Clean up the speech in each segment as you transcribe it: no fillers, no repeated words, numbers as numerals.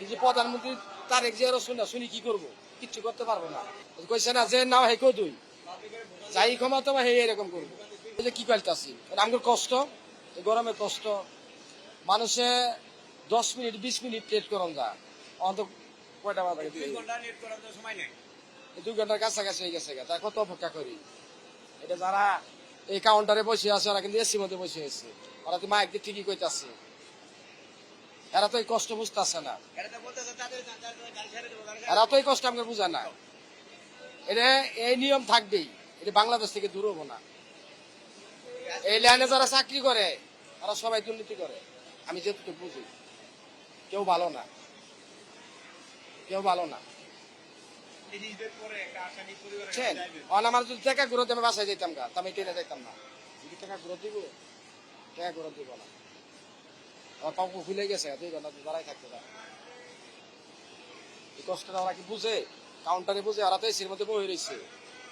এই যে প্রধানমন্ত্রী তারেক জিয়া শুনে শুনি কি করব, কিচ্ছু করতে পারবো না। কইছে না যে নাও হেকো দুই যাই ক্ষমতা বা হে এরকম করবো। এই যে কি করতেছি আমার কষ্ট, এই গরমে কষ্ট, মানুষে 10 মিনিট 20 মিনিট লেট করন যা অন্ত কয়টা বাজে 2 ঘন্টার কাছাকাছি হয়ে গেছে, তা কত অপেক্ষা করি। এটা যারা এই কাউন্টারে বসে আছে ওরা কিন্তু এসির মধ্যে বসে আছে, ওরা তো মাইক দিয়ে ঠিকই কইতাছে, এরা তো এই কষ্ট বুঝতেছে না, এরা তো এই কষ্ট আমাকে বুঝে না। এটা এই নিয়ম থাকবেই, এটা বাংলাদেশ থেকে দূর হবো না। এই লাইনে যারা চাকরি করে তারা সবাই দুর্নীতি করে, আমি যেটুকু বুঝি। কেউ ভালো না, কেউ ভালো না। আমার যদি টাকা ঘুরোতে আমি বাসায় যেতাম গা, আমি ট্রেনে যাইতাম না। যদি টাকা ঘুরো দিব, টাকা ঘুরো দিব না। আমার পাপু খুলে গেছে, 2 ঘন্টা দাঁড়াই থাকতে পারে। এই কষ্টটা ওরা কি বুঝে? কাউন্টারে বুঝে? ওরা তো এসির মধ্যে বয়ে রয়েছে,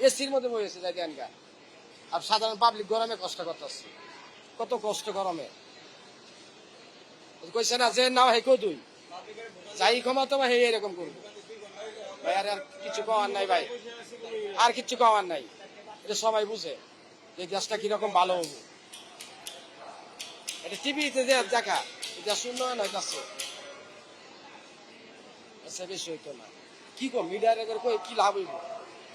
এসির মধ্যে বয়ে রয়েছে যাই দেন গা। আর সাধারণ পাবলিক গরমে কষ্ট করতেছে, কত কষ্ট গরমে। কইছে না যে নাও হেকো দুই যাই ক্ষমতা বা হে এরকম করবো। ভাই আর কিছু কওয়ার নাই ভাই, আর কিছু কওয়ার নাই। এটা সবাই বুঝে যে দেশটা কিরকম ভালো হবো। এটা টিভিতে দেখা, এটা উন্নয়ন হইতেছে, আচ্ছা বেশি হইতো না। কি কম মিডিয়ার এবার কই কি লাভ হইব?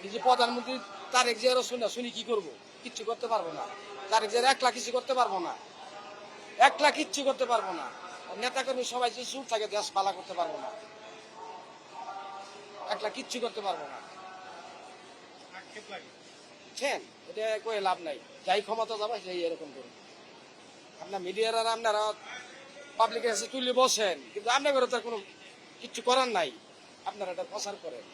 এই যে প্রধানমন্ত্রী তারেক জিয়া শুনে শুনি কি করব, কিচ্ছু করতে পারবো না। তারেক জিয়া একলা কিছু করতে পারবো না, একলা কিচ্ছু করতে পারবো না। নেতা কর্মী সবাই যে চুপ থাকে দেশ পালা করতে পারবো না, একলা কিচ্ছু করতে পারবো না। বুঝছেন? এটা কয়ে লাভ নাই, যাই ক্ষমতা যাবে সেই এরকম করবো। আপনার মিডিয়ার আর আপনারা পাবলিকের কাছে তুলে বসেন, কিন্তু আপনার তো কোনো কিচ্ছু করার নাই, আপনারা এটা প্রচার করেন।